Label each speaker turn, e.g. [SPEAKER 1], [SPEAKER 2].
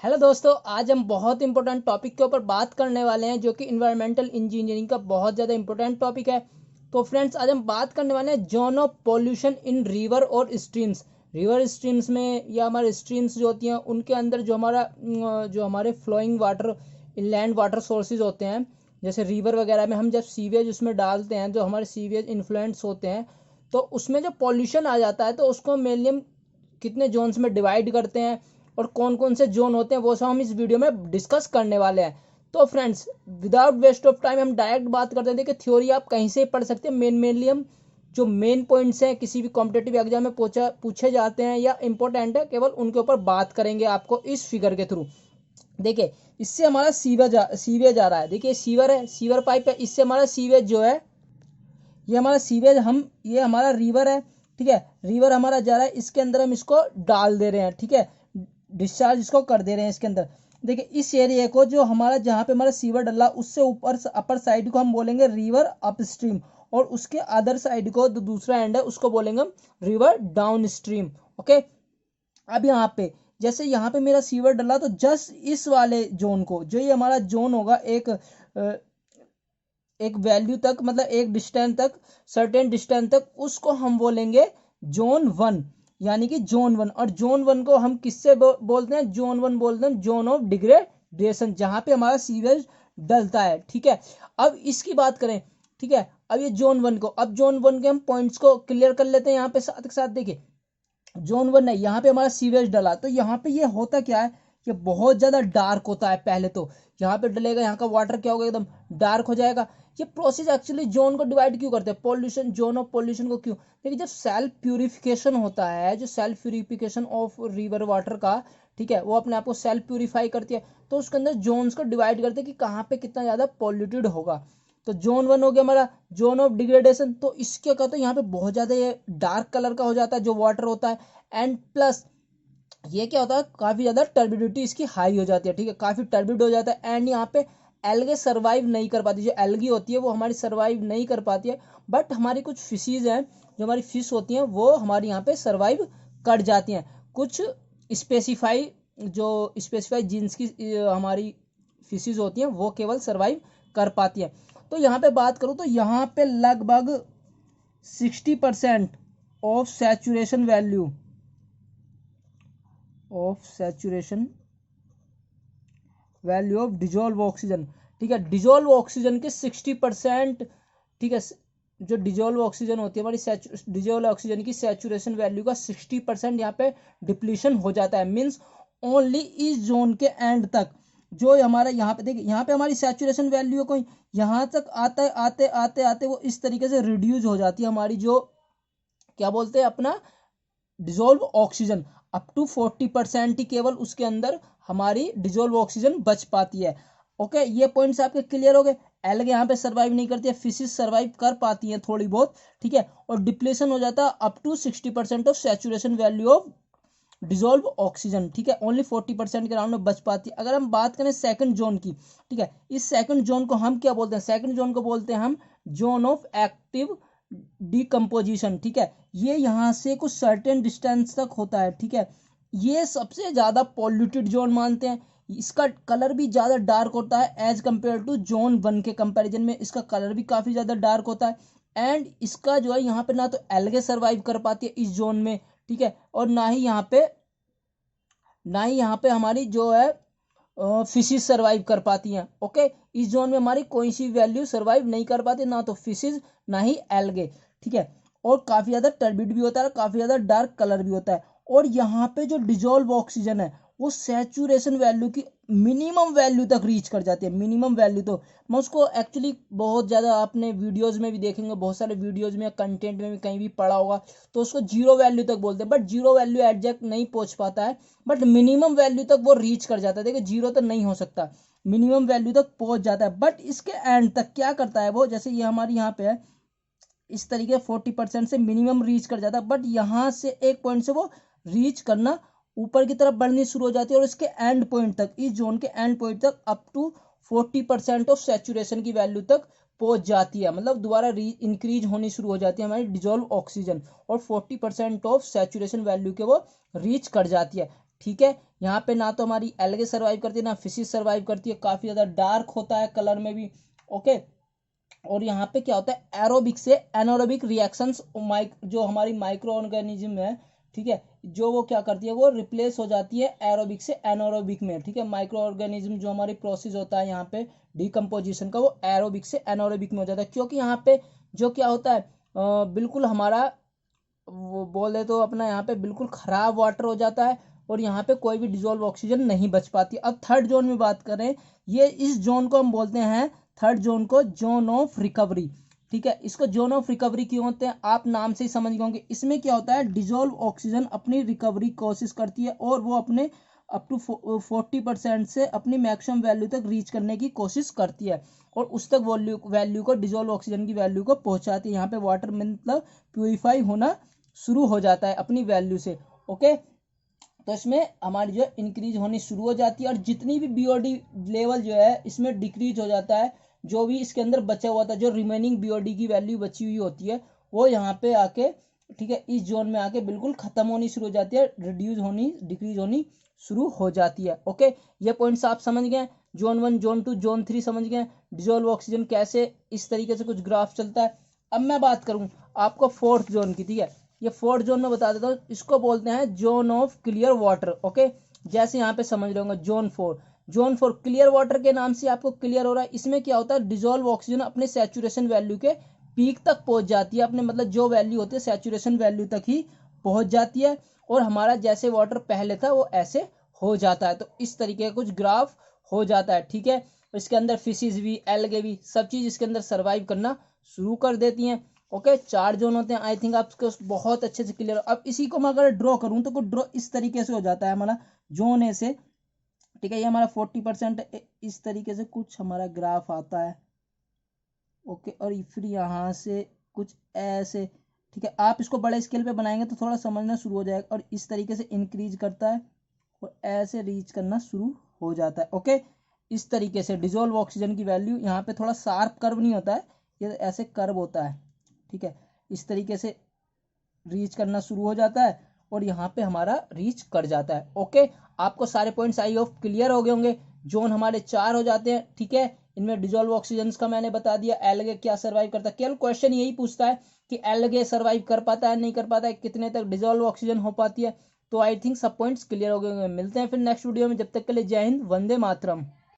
[SPEAKER 1] Hello दोस्तों, आज हम बहुत इंपॉर्टेंट टॉपिक के ऊपर बात करने वाले हैं जो कि इन्वायरमेंटल इंजीनियरिंग का बहुत ज़्यादा इंपॉर्टेंट टॉपिक है। तो फ्रेंड्स, आज हम बात करने वाले हैं zone of pollution in river और स्ट्रीम्स। रिवर स्ट्रीम्स में या हमारे स्ट्रीम्स जो होती हैं उनके अंदर जो हमारे flowing water, inland water sources होते हैं, जैसे रिवर वगैरह में हम जब सीवेज उसमें डालते हैं, जो हमारे सीवेज इन्फ्लुएंस होते हैं, तो उसमें जो पॉल्यूशन आ जाता है तो उसको मेनली हम कितने जोन्स में डिवाइड करते हैं और कौन कौन से जोन होते हैं वो सब हम इस वीडियो में डिस्कस करने वाले हैं। तो friends, without waste of time हम डायरेक्ट बात करते हैं। देखिए, थ्योरी आप कहीं से पढ़ सकते हैं। मेनली हम जो मेन पॉइंट्स हैं किसी भी कॉम्पिटेटिव एग्जाम में पूछे जाते हैं या इंपॉर्टेंट है, केवल उनके ऊपर बात करेंगे आपको इस फिगर के थ्रू। देखिए, इससे हमारा सीवेज आ रहा है। देखिए, सीवर है, सीवर पाइप है, इससे हमारा सीवेज जो है, ये हमारा सीवेज, ये हमारा रिवर है। ठीक है, रिवर हमारा जा रहा है, इसके अंदर हम इसको डाल दे रहे हैं। ठीक है, डिस्चार्ज इसको कर दे रहे हैं इसके अंदर। देखिए, इस एरिया को जो हमारा, जहाँ पे हमारा सीवर डला, उससे ऊपर अपर साइड को हम बोलेंगे रिवर अपस्ट्रीम, और उसके अदर साइड को जो दूसरा एंड है उसको बोलेंगे हम रिवर डाउन स्ट्रीम। ओके, अब यहाँ पे जैसे यहाँ पे मेरा सीवर डला, तो जस्ट इस वाले जोन को, जो ये हमारा जोन होगा, एक वैल्यू तक, मतलब एक डिस्टेंस तक, सर्टेन डिस्टेंस तक, उसको हम बोलेंगे जोन वन, यानी कि जोन वन। और जोन वन को हम किससे बोलते हैं? जोन वन बोलते हैं जोन ऑफ डिग्रेडेशन, जहां पे हमारा सीवेज डलता है। ठीक है, अब इसकी बात करें। ठीक है, अब ये जोन वन को, अब जोन वन के हम पॉइंट्स को क्लियर कर लेते हैं यहाँ पे साथ के साथ। देखिए, जोन वन है, यहाँ पे हमारा सीवेज डला, तो यहाँ पे ये होता क्या है, ये बहुत ज्यादा डार्क होता है। पहले तो यहाँ पे डलेगा, यहाँ का वाटर क्या होगा, एकदम डार्क हो जाएगा। ये प्रोसेस एक्चुअली जोन को डिवाइड क्यों करते हैं? पॉल्यूशन, जोन ऑफ पॉल्यूशन को क्यों? देखिए, जब सेल्फ प्यूरिफिकेशन होता है, जो self purification of river water का, ठीक है, वो अपने आप को सेल्फ प्यूरिफाई करती है, तो उसके अंदर जोन्स को डिवाइड करते हैं कि कहाँ पे कितना ज्यादा पॉल्यूटेड होगा। तो जोन वन हो गया हमारा जोन ऑफ डिग्रेडेशन, तो इसके कहते हैं यहाँ पे बहुत ज्यादा ये डार्क कलर का हो जाता है जो वाटर होता है। एंड प्लस ये क्या होता है, काफी ज्यादा टर्बिडिटी इसकी हाई हो जाती है। ठीक है, काफी टर्बिड हो जाता है। एंड यहाँ पे एल्गे सर्वाइव नहीं कर पाती, जो एल्गी होती है वो हमारी सर्वाइव नहीं कर पाती है। बट हमारी कुछ फिशीज हैं, जो हमारी फिश होती हैं, वो हमारी यहाँ पे सर्वाइव कर जाती हैं। कुछ स्पेसिफाई जो स्पेसिफाई जीन्स की हमारी फिशीज होती हैं, वो केवल सर्वाइव कर पाती हैं। तो यहाँ पे बात करूँ तो यहाँ पे लगभग 60% of saturation value of dissolve oxygen. ठीक है, डिजोल्व ऑक्सीजन के 60%। ठीक है, जो डिजोल्व ऑक्सीजन होती है हमारी, डिजोल्व ऑक्सीजन की सैचुरेशन वैल्यू का 60% यहाँ पे डिप्लीशन हो जाता है। मीन्स ओनली इस जोन के एंड तक, जो हमारा यहाँ पे देखिए, यहाँ पे हमारी सैचुरेशन वैल्यू कोई यहाँ तक आता है, आते आते आते वो इस तरीके से रिड्यूस हो जाती है हमारी, जो क्या बोलते हैं अपना, डिजोल्व ऑक्सीजन। अप टू 40% ही केवल उसके अंदर हमारी डिजोल्व ऑक्सीजन बच पाती है। ओके, ये पॉइंट्स आपके क्लियर हो गए। एल्गे यहाँ पे सर्वाइव नहीं करती है, फिशेस सर्वाइव कर पाती हैं थोड़ी बहुत। ठीक है, और डिप्लेशन हो जाता है up to 60% of saturation value of dissolve oxygen. ठीक है, ओनली 40% के राउंड में बच पाती है। अगर हम बात करें सेकंड जोन की, ठीक है, इस सेकंड जोन को हम क्या बोलते हैं? सेकंड जोन को बोलते हैं हम जोन ऑफ एक्टिव डिकम्पोजिशन। ठीक है, ये यहाँ से कुछ सर्टेन डिस्टेंस तक होता है। ठीक है, ये सबसे ज्यादा पॉल्यूटेड जोन मानते हैं। इसका कलर भी ज्यादा डार्क होता है as compare to zone one के कंपैरिजन में, इसका कलर भी काफी ज्यादा डार्क होता है। एंड इसका जो है, यहाँ पे ना तो एल्गे सर्वाइव कर पाती है इस जोन में, ठीक है, और ना ही यहाँ पे हमारी जो है फिशेज सर्वाइव कर पाती हैं। ओके, इस जोन में हमारी कोई सी वैल्यू सर्वाइव नहीं कर पाती, ना तो फिशेज ना ही एल्गे। ठीक है, और काफी ज्यादा टर्बिड भी होता है, काफी ज्यादा डार्क कलर भी होता है। और यहाँ पे जो डिजोल्व ऑक्सीजन है, वो सैचुरेशन वैल्यू की मिनिमम वैल्यू तक रीच कर जाती है। मिनिमम वैल्यू तो मैं उसको एक्चुअली बहुत ज्यादा आपने वीडियोज में भी देखेंगे, बहुत सारे वीडियोज में, कंटेंट में भी कहीं भी पढ़ा होगा, तो उसको जीरो वैल्यू तक बोलते हैं। बट जीरो वैल्यू एग्जैक्ट नहीं पहुंच पाता है, बट मिनिमम वैल्यू तक वो रीच कर जाता है। देखिए, जीरो तो नहीं हो सकता, मिनिमम वैल्यू तक पहुंच जाता है। बट इसके एंड तक क्या करता है वो, जैसे ये हमारी यहाँ पे है, इस तरीके 40% से मिनिमम रीच कर जाता है। बट यहाँ से एक पॉइंट से वो रीच करना ऊपर की तरफ बढ़नी शुरू हो जाती है, और इसके एंड पॉइंट तक, इस जोन के एंड पॉइंट तक अप टू 40% ऑफ सैचुरेशन की वैल्यू तक पहुंच जाती है। मतलब दोबारा इंक्रीज होनी शुरू हो जाती है हमारी डिजोल्व ऑक्सीजन, और 40% ऑफ सैचुरेशन वैल्यू के वो रीच कर जाती है। ठीक है। यहाँ पे ना तो हमारी एल्गे सर्वाइव करती है ना फिशेस सर्वाइव करती है, काफी ज्यादा डार्क होता है कलर में भी। ओके, और यहाँ पे क्या होता है एरोबिक से एनारोबिक रिएक्शंस जो हमारी माइक्रो ऑर्गेनिज्म है, ठीक है, जो वो क्या करती है वो रिप्लेस हो जाती है एरोबिक से एनारोबिक में, ठीक है। माइक्रो ऑर्गेनिज्म जो हमारी प्रोसेस होता है यहाँ पे डिकम्पोजिशन का, वो एरोबिक से एनारोबिक में हो जाता है, क्योंकि यहाँ पे जो क्या होता है बिल्कुल हमारा वो बोले तो अपना यहाँ पे बिल्कुल खराब वाटर हो जाता है और यहाँ पे कोई भी डिजोल्व ऑक्सीजन नहीं बच पाती। अब थर्ड जोन में बात करें, ये इस जोन को हम बोलते हैं थर्ड जोन को जोन ऑफ रिकवरी, ठीक है। इसको जोन ऑफ रिकवरी क्यों होते हैं आप नाम से ही समझ गए होंगे। इसमें क्या होता है डिजोल्व ऑक्सीजन अपनी रिकवरी कोशिश करती है और वो अपने अप टू 40% से अपनी मैक्सिमम वैल्यू तक रीच करने की कोशिश करती है और उस तक वैल्यू को डिजोल्व ऑक्सीजन की वैल्यू को पहुंचाती है। यहाँ पे वाटर मतलब प्यूरिफाई होना शुरू हो जाता है अपनी वैल्यू से। ओके, तो इसमें हमारी जो इंक्रीज होनी शुरू हो जाती है और जितनी भी बीओडी लेवल जो है इसमें डिक्रीज हो जाता है। जो भी इसके अंदर बचा हुआ था, जो रिमेनिंग बीओडी की वैल्यू बची हुई होती है, वो यहाँ पे आके, ठीक है, इस जोन में आके बिल्कुल खत्म होनी शुरू हो जाती है, रिड्यूस होनी डिक्रीज होनी शुरू हो जाती है। ओके, ये पॉइंट्स आप समझ गए। जोन 1 जोन 2 जोन 3 समझ गए, डिजोल्व ऑक्सीजन कैसे इस तरीके से कुछ ग्राफ चलता है। अब मैं बात करूं आपको फोर्थ जोन की, ठीक है, ये फोर्थ जोन में बता देता हूँ, इसको बोलते हैं zone of clear water. Okay, जैसे यहाँ पे समझ रहे होंगे जोन 4 क्लियर वाटर के नाम से आपको क्लियर हो रहा है। इसमें क्या होता है डिजोल्व ऑक्सीजन अपने सैचुरेशन वैल्यू के पीक तक पहुंच जाती है, अपने मतलब जो वैल्यू होती है सैचुरेशन वैल्यू तक ही पहुंच जाती है और हमारा जैसे वाटर पहले था वो ऐसे हो जाता है। तो इस तरीके का कुछ ग्राफ हो जाता है, ठीक है। इसके अंदर फिशेज भी एल्गे भी सब चीज इसके अंदर सर्वाइव करना शुरू कर देती हैं। ओके, 4 जोन होते हैं, आई थिंक आपको बहुत अच्छे से क्लियर। अब इसी को मैं अगर ड्रॉ करूं तो कुछ ड्रॉ इस तरीके से हो जाता है हमारा जोन ए से, ठीक है, ये हमारा 40% इस तरीके से कुछ हमारा ग्राफ आता है। ओके, और फिर यहाँ से कुछ ऐसे, ठीक है, आप इसको बड़े स्केल पे बनाएंगे तो थोड़ा समझना शुरू हो जाएगा और इस तरीके से इंक्रीज करता है और ऐसे रीच करना शुरू हो जाता है। ओके, इस तरीके से डिजोल्व ऑक्सीजन की वैल्यू, यहाँ पे थोड़ा शार्प कर्व नहीं होता है, ये ऐसे कर्व होता है, ठीक है, इस तरीके से रीच करना शुरू हो जाता है और यहाँ पे हमारा रीच कर जाता है। ओके, आपको सारे पॉइंट्स आई होप क्लियर हो गए होंगे। जोन हमारे 4 हो जाते हैं, ठीक है, इनमें डिजोल्व ऑक्सीजन का मैंने बता दिया, एल्गे क्या सर्वाइव करता है। केवल क्वेश्चन यही पूछता है कि एल्गे सर्वाइव कर पाता है नहीं कर पाता है, कितने तक डिजोल्व ऑक्सीजन हो पाती है। तो आई थिंक सब पॉइंट्स क्लियर हो गए होंगे। मिलते हैं फिर नेक्स्ट वीडियो में, जब तक के लिए जय हिंद, वंदे मातरम।